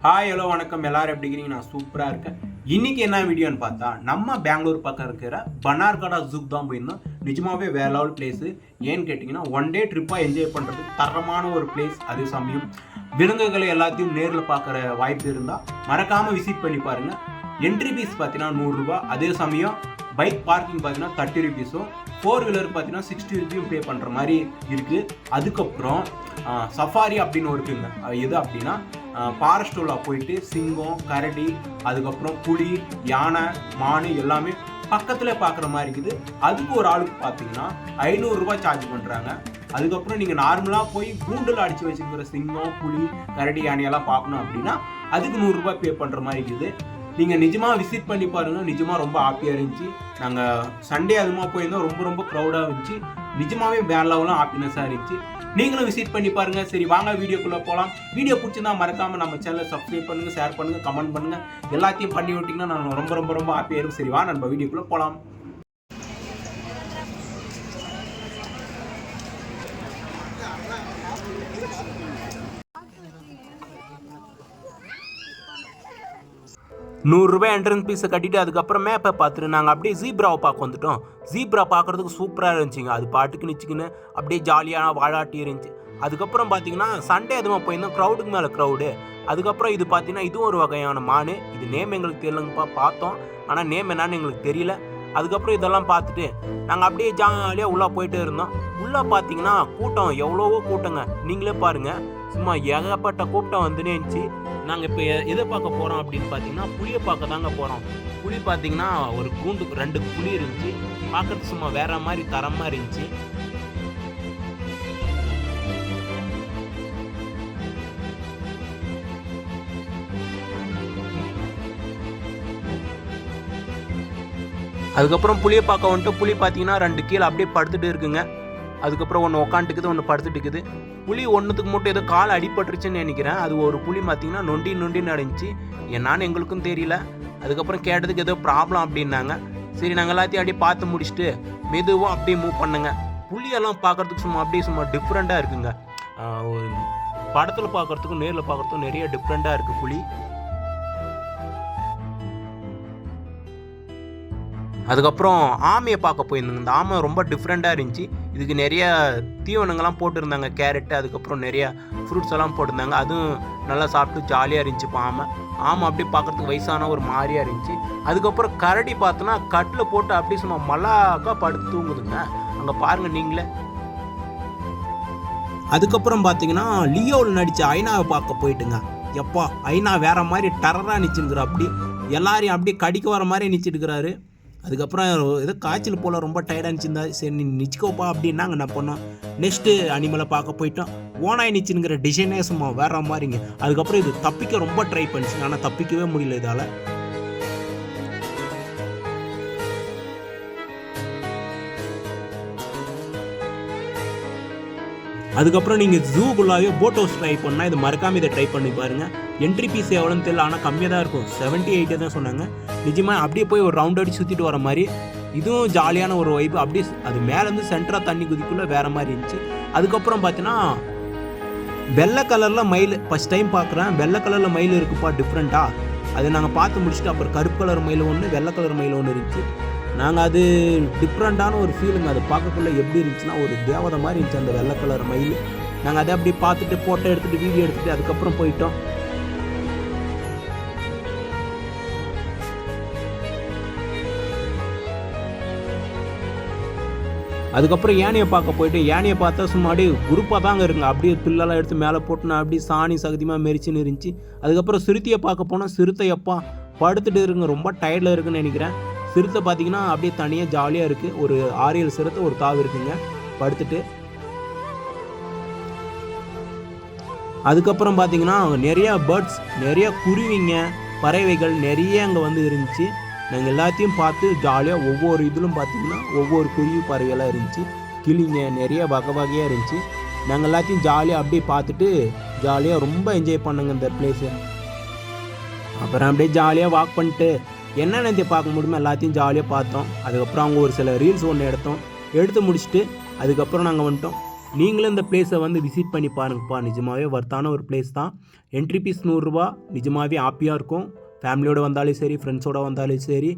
Hi hello வணக்கம், எல்லாரும் எப்படி இருக்கிறீங்க? நான் சூப்பராக இருக்கேன். இன்னைக்கு என்ன வீடியோன்னு பார்த்தா, நம்ம பெங்களூர் பக்கம் இருக்கிற பன்னார்கடா ஜூக்கு தான் போயிருந்தோம். நிஜமாவே வேற லெவல் பிளேஸு. ஏன்னு கேட்டிங்கன்னா, ஒன் டே ட்ரிப்பாக என்ஜாய் பண்ணுறதுக்கு தரமான ஒரு பிளேஸ். அதே சமயம் விலங்குகளை எல்லாத்தையும் நேரில் பார்க்குற வாய்ப்பு இருந்தால் மறக்காமல் விசிட் பண்ணி பாருங்கள். என்ட்ரி ஃபீஸ் பார்த்தீங்கன்னா 100 ரூபா. அதே சமயம் பைக் பார்க்கிங் பார்த்தீங்கன்னா 30 ருபீஸும், 4 வீலர் பார்த்தீங்கன்னா 60 ருபீயும் பே பண்ணுற மாதிரி இருக்குது. அதுக்கப்புறம் சஃபாரி அப்படின்னு இருக்குங்க. எது அப்படின்னா, ஃபாரஸ்ட் உள்ள போயிட்டு சிங்கம், கரடி, அதுக்கப்புறம் புலி, யானை, மானு எல்லாமே பக்கத்தில் பார்க்குற மாதிரி இருக்குது. அதுக்கு ஒரு ஆளுக்கு பார்த்தீங்கன்னா 500 ரூபாய் சார்ஜ் பண்ணுறாங்க. அதுக்கப்புறம் நீங்கள் நார்மலாக போய் கூண்டில் அடித்து வச்சுருக்கிற சிங்கம், புலி, கரடி, யானையெல்லாம் பார்க்கணும் அப்படின்னா அதுக்கு 100 ரூபாய் பே பண்ணுற மாதிரி இருக்குது. நீங்கள் நிஜமாக விசிட் பண்ணி பாருங்கள். நிஜமாக ரொம்ப ஹாப்பியாக இருந்துச்சு. நாங்கள் சண்டே அதுமாக போயிருந்தோம். ரொம்ப ரொம்ப க்ரௌடாக இருந்துச்சு. நிஜமாகவே வேற லெவலும் ஹாப்பினஸாக இருந்துச்சு. நீங்களும் விசிட் பண்ணி பாருங்கள். சரி, வாங்க வீடியோக்குள்ளே போகலாம். வீடியோ பிடிச்சிருந்தா மறக்காமல் நம்ம சேனலை சப்ஸ்கிரைப் பண்ணுங்கள், ஷேர் பண்ணுங்கள், கமெண்ட் பண்ணுங்கள். எல்லாத்தையும் பண்ணி விட்டிங்கன்னா நான் ரொம்ப ரொம்ப ரொம்ப ஹாப்பியாக இருக்கும். சரி, நம்ம வீடியோக்குள்ளே போகலாம். ₹100 என்ட்ரன்ஸ் ஃபீஸை கட்டிட்டு அதுக்கப்புறம் மேப்பை பார்த்துட்டு நாங்கள் அப்படியே ஜீப்ராவை பார்க்க வந்துட்டோம். ஜீப்ரா பார்க்குறதுக்கு சூப்பராக இருந்துச்சுங்க. அது பாட்டுக்கு நிச்சுக்கின்னு அப்படியே ஜாலியான வாழாட்டி இருந்துச்சு. அதுக்கப்புறம் பார்த்தீங்கன்னா சண்டே அதுவும் போயிருந்தோம். க்ரௌடுக்கு மேலே க்ரௌடு. அதுக்கப்புறம் இது பார்த்தீங்கன்னா இதுவும் ஒரு வகையான மானு. இது நேம் எங்களுக்கு தெரியலங்கப்பா. பார்த்தோம், ஆனால் நேம் என்னான்னு எங்களுக்கு தெரியல. அதுக்கப்புறம் இதெல்லாம் பார்த்துட்டு நாங்கள் அப்படியே ஜாலியாக உள்ளே போயிட்டு இருந்தோம். உள்ளே பார்த்தீங்கன்னா கூட்டம் எவ்வளவோ கூட்டங்க. நீங்களே பாருங்கள், சும்மா ஏகப்பட்ட கூட்டம் வந்துனே இருந்துச்சு. நாங்கள் இப்போ எதை பார்க்க போகிறோம் அப்படின்னு பார்த்தீங்கன்னா, புளியை பார்க்க தாங்க போகிறோம். புளி பார்த்தீங்கன்னா ஒரு கூண்டுக்கு 2 புளி இருந்துச்சு. பார்க்கறதுக்கு சும்மா வேற மாதிரி தரமாக இருந்துச்சு. அதுக்கப்புறம் புளியை பார்க்க வந்துட்டு புளி பார்த்தீங்கன்னா 2 கீழே அப்படியே படுத்துட்டு இருக்குங்க. அதுக்கப்புறம் ஒன்று உக்காந்துக்குது, ஒன்று படுத்துட்டு இருக்குது. புளி ஒன்றுத்துக்கு மட்டும் ஏதோ கால் அடிபட்டுருச்சுன்னு நினைக்கிறேன். அது ஒரு புளி பார்த்தீங்கன்னா நொண்டி நடந்துச்சு. என்னான்னு எங்களுக்கும் தெரியல. அதுக்கப்புறம் கேட்டதுக்கு ஏதோ ப்ராப்ளம் அப்படின்னாங்க. சரி, நாங்கள் எல்லாத்தையும் அப்படியே பார்த்து முடிச்சுட்டு மெதுவாக அப்படியே மூவ் பண்ணுங்க. புளியெல்லாம் பார்க்குறதுக்கு சும்மா டிஃப்ரெண்ட்டாக இருக்குங்க. படத்தில் பார்க்குறதுக்கும் நேரில் பார்க்குறதுக்கும் நிறைய டிஃப்ரெண்ட்டாக இருக்குது புளி. அதுக்கப்புறம் ஆமையை பார்க்க போயிருந்தோங்க. இந்த ஆமை ரொம்ப டிஃப்ரெண்ட்டாக இருந்துச்சு. இதுக்கு நிறைய தீவனங்கள்லாம் போட்டிருந்தாங்க. கேரட்டு, அதுக்கப்புறம் நிறைய ஃப்ரூட்ஸ் எல்லாம் போட்டிருந்தாங்க. அதுவும் நல்லா சாப்பிட்டு ஜாலியாக இருந்துச்சு. ஆமை அப்படியே பார்க்குறதுக்கு வயசான ஒரு மாதிரியாக இருந்துச்சு. அதுக்கப்புறம் கரடி பார்த்தோன்னா கட்டில் போட்டு அப்படியே சும்மா மல்லாக்கா படுத்து தூங்குதுங்க. அங்கே பாருங்கள் நீங்களே. அதுக்கப்புறம் பார்த்தீங்கன்னா லியோவில் நடித்த ஐநாவை பார்க்க போயிட்டுங்க. எப்பா, ஐநா வேற மாதிரி டெரராக நிச்சுருக்குற. அப்படி எல்லாரையும் அப்படியே கடிக்க வர மாதிரி நிச்சிட்டு இருக்கிறாரு. அதுக்கப்புறம் ஏதோ காய்ச்சல் போல் ரொம்ப டயர்டாக இருந்துச்சுருந்தா, சரி நீ நிச்சிக்கோப்பா அப்படின்னாங்க. என்ன பண்ணோம், நெக்ஸ்ட்டு அனிமலை பார்க்க போயிட்டோம். ஓனாய் நிச்சுங்கிற டிசைனே சும்மா வேற மாதிரிங்க. அதுக்கப்புறம் இது தப்பிக்க ரொம்ப ட்ரை பண்ணிச்சுங்க, ஆனால் தப்பிக்கவே முடியல இதால். அதுக்கப்புறம் நீங்கள் ஜூக்குள்ளாவே போட் ஹவுஸ் ட்ரை பண்ணால் இது மறக்காமல் இதை ட்ரை பண்ணி பாருங்கள். என்ட்ரி ஃபீஸ் எவ்வளோன்னு தெரியல, ஆனால் கம்மியாக தான் இருக்கும். 78 தான் சொன்னாங்க. நிஜமாக அப்படியே போய் ஒரு ரவுண்ட் அடிச்சு சுற்றிட்டு வர மாதிரி. இதுவும் ஜாலியான ஒரு வைப்பு. அப்படியே அது மேலேருந்து சென்டராக தண்ணி குதிக்குள்ளே வேறு மாதிரி இருந்துச்சு. அதுக்கப்புறம் பார்த்தீங்கன்னா வெள்ளை கலரில் மயில் ஃபஸ்ட் டைம் பார்க்குறேன். வெள்ளை கலரில் மயில் இருக்குப்பா டிஃப்ரெண்ட்டாக. அதை நாங்கள் பார்த்து முடிச்சுட்டு அப்புறம் கருப்பு கலர் மயில் ஒன்று, வெள்ளை கலர் மயில் ஒன்று இருந்துச்சு. நாங்கள் அது டிஃப்ரெண்ட்டான ஒரு ஃபீலுங்க. அதை பார்க்கக்குள்ள எப்படி இருந்துச்சுன்னா ஒரு தேவதை மாதிரி இருந்துச்சு அந்த வெள்ளை கலர் மயில். நாங்கள் அதை அப்படி பார்த்துட்டு ஃபோட்டோ எடுத்துகிட்டு வீடியோ எடுத்துகிட்டு அதுக்கப்புறம் போயிட்டோம். அதுக்கப்புறம் யானையை பார்க்க போயிட்டு யானையை பார்த்தா சும்மா அப்படியே குரூப்பாக தாங்க இருங்க. அப்படியே பில்லெல்லாம் எடுத்து மேலே போட்டு நான் அப்படியே சாணி சகதியமாக மெரிச்சுன்னு இருந்துச்சு. அதுக்கப்புறம் சிறுத்தையை பார்க்க போனால் சிறுத்தை எப்பா படுத்துட்டு இருங்க, ரொம்ப டயர்டில் இருக்குன்னு நினைக்கிறேன். சிறுத்தை பார்த்தீங்கன்னா அப்படியே தனியாக ஜாலியாக இருக்குது. ஒரு 6-7 சிறுத்தை ஒரு தாவு இருக்குங்க படுத்துட்டு. அதுக்கப்புறம் பார்த்தீங்கன்னா நிறையா பேர்ட்ஸ், நிறையா குருவிங்க, பறவைகள் நிறைய அங்கே வந்து இருந்துச்சு. நாங்கள் எல்லாத்தையும் பார்த்து ஜாலியாக ஒவ்வொரு இதிலும் பார்த்தீங்கன்னா ஒவ்வொரு குருவி பறவைகளாக இருந்துச்சு. கிளிங்க நிறைய வகையாக இருந்துச்சு. நாங்கள் எல்லாத்தையும் ஜாலியாக அப்படியே பார்த்துட்டு ஜாலியாக ரொம்ப என்ஜாய் பண்ணுங்க இந்த பிளேஸை. அப்புறம் அப்படியே ஜாலியாக வாக் பண்ணிட்டு என்னென்ன பார்க்க முடியுமோ எல்லாத்தையும் ஜாலியாக பார்த்தோம். அதுக்கப்புறம் அவங்க ஒரு சில ரீல்ஸ் ஒன்று எடுத்து முடிச்சுட்டு அதுக்கப்புறம் நாங்கள் வந்துட்டோம். நீங்களும் இந்த பிளேஸை வந்து விசிட் பண்ணி பாருங்கப்பா. நிஜமாகவே வர்த்தான ஒரு பிளேஸ் தான். என்ட்ரி ஃபீஸ் 100 ரூபா. நிஜமாகவே ஹாப்பியாக இருக்கும். ஃபேமிலியோடு வந்தாலும் சரி, ஃப்ரெண்ட்ஸோடு வந்தாலும் சரி.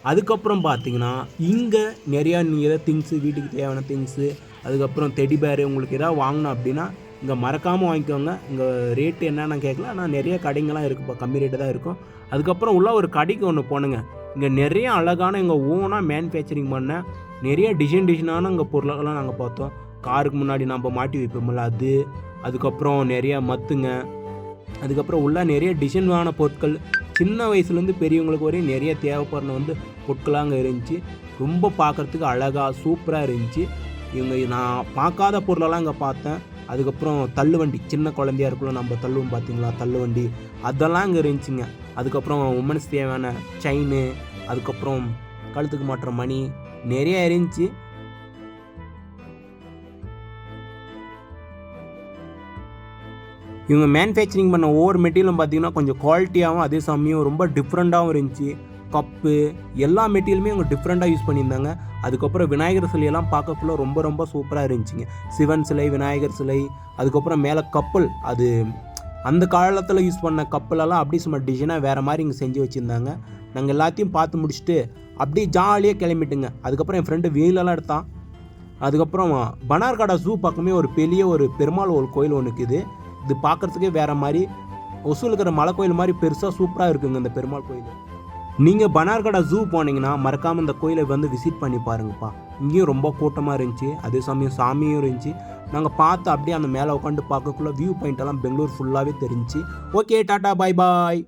அதுக்கப்புறம் பார்த்தீங்கன்னா இங்கே நிறையா நீங்கள் எதாவது திங்ஸு, வீட்டுக்கு தேவையான திங்ஸு, அதுக்கப்புறம் டெடி பேரு உங்களுக்கு எதாவது வாங்கணும் அப்படின்னா இங்கே மறக்காமல் வாங்கிக்கோங்க. இங்கே ரேட்டு என்னென்னு கேட்கல, ஆனால் நிறைய கடைங்கள்லாம் இருக்குப்பா, கம்மி ரேட்டு தான் இருக்கும். அதுக்கப்புறம் உள்ள ஒரு கடைக்கு ஒன்று போனுங்க. இங்கே நிறைய அழகான எங்கள் ஓனாக மேனுஃபேக்சரிங் பண்ண நிறைய டிசைனான இங்கே பொருளெல்லாம் நாங்கள் பார்த்தோம். காருக்கு முன்னாடி நம்ம மாட்டி வைப்போம்ல அது, அதுக்கப்புறம் நிறைய மத்துங்க, அதுக்கப்புறம் உள்ள நிறைய டிசைனான பொருட்கள், சின்ன வயசுலேருந்து பெரியவங்களுக்கு வரையும் நிறைய தேவைப்படுற வந்து பொருட்களாக அங்கே இருந்துச்சு. ரொம்ப பார்க்குறதுக்கு அழகாக சூப்பராக இருந்துச்சு. இவங்க நான் பார்க்காத பொருளெல்லாம் இங்கே பார்த்தேன். அதுக்கப்புறம் தள்ளுவண்டி, சின்ன குழந்தையா இருக்குள்ள நம்ம தள்ளுவோம் பார்த்தீங்களா, தள்ளுவண்டி அதெல்லாம் இங்கே இருந்துச்சுங்க. அதுக்கப்புறம் உமன்ஸ் தேவையான செயின்னு, அதுக்கப்புறம் கழுத்துக்கு மாட்டுற மணி நிறைய இருந்துச்சு. இவங்க மேனுஃபேக்சரிங் பண்ண ஒவ்வொரு மெட்டீரியலும் பார்த்தீங்கன்னா கொஞ்சம் குவாலிட்டியாகவும் அதே சமயம் ரொம்ப டிஃப்ரெண்ட்டாகவும் இருந்துச்சு. கப்பு எல்லா மெட்டீரியலுமே அவங்க டிஃப்ரெண்ட்டாக யூஸ் பண்ணியிருந்தாங்க. அதுக்கப்புறம் விநாயகர் சிலையெல்லாம் பார்க்கக்குள்ள ரொம்ப ரொம்ப சூப்பராக இருந்துச்சுங்க. சிவன் சிலை, விநாயகர் சிலை, அதுக்கப்புறம் மேலே கப்பல், அது அந்த காலத்தில் யூஸ் பண்ண கப்பலெல்லாம் அப்படியே சும்மா டிசைனாக வேறு மாதிரி இங்கே செஞ்சு வச்சுருந்தாங்க. நாங்கள் எல்லாத்தையும் பார்த்து முடிச்சுட்டு அப்படியே ஜாலியாக கிளம்பிட்டுங்க. அதுக்கப்புறம் என் ஃப்ரெண்டு வீலெல்லாம் எடுத்தான். அதுக்கப்புறம் பனார்காடா ஜூ பக்கமே ஒரு பெரிய ஒரு பெருமாள் ஒரு கோயில் ஒன்று இருக்குது. இது பார்க்குறதுக்கே வேறு மாதிரி ஒசூல் இருக்கிற மலை கோயில் மாதிரி பெருசாக சூப்பராக இருக்குங்க இந்த பெருமாள் கோயில். நீங்கள் பனார்காடா ஜூ போனீங்கன்னா மறக்காமல் இந்த கோயிலை வந்து விசிட் பண்ணி பாருங்கப்பா. இங்கேயும் ரொம்ப கூட்டமாக இருந்துச்சு, அதே சமயம் சாமியும் இருந்துச்சு. நாங்கள் பார்த்து அப்படியே அந்த மேலே உட்காந்து பார்க்கக்குள்ள வியூ பாயிண்டெல்லாம் பெங்களூர் ஃபுல்லாகவே தெரிஞ்சிச்சு. ஓகே, டாட்டா, பாய் பாய்.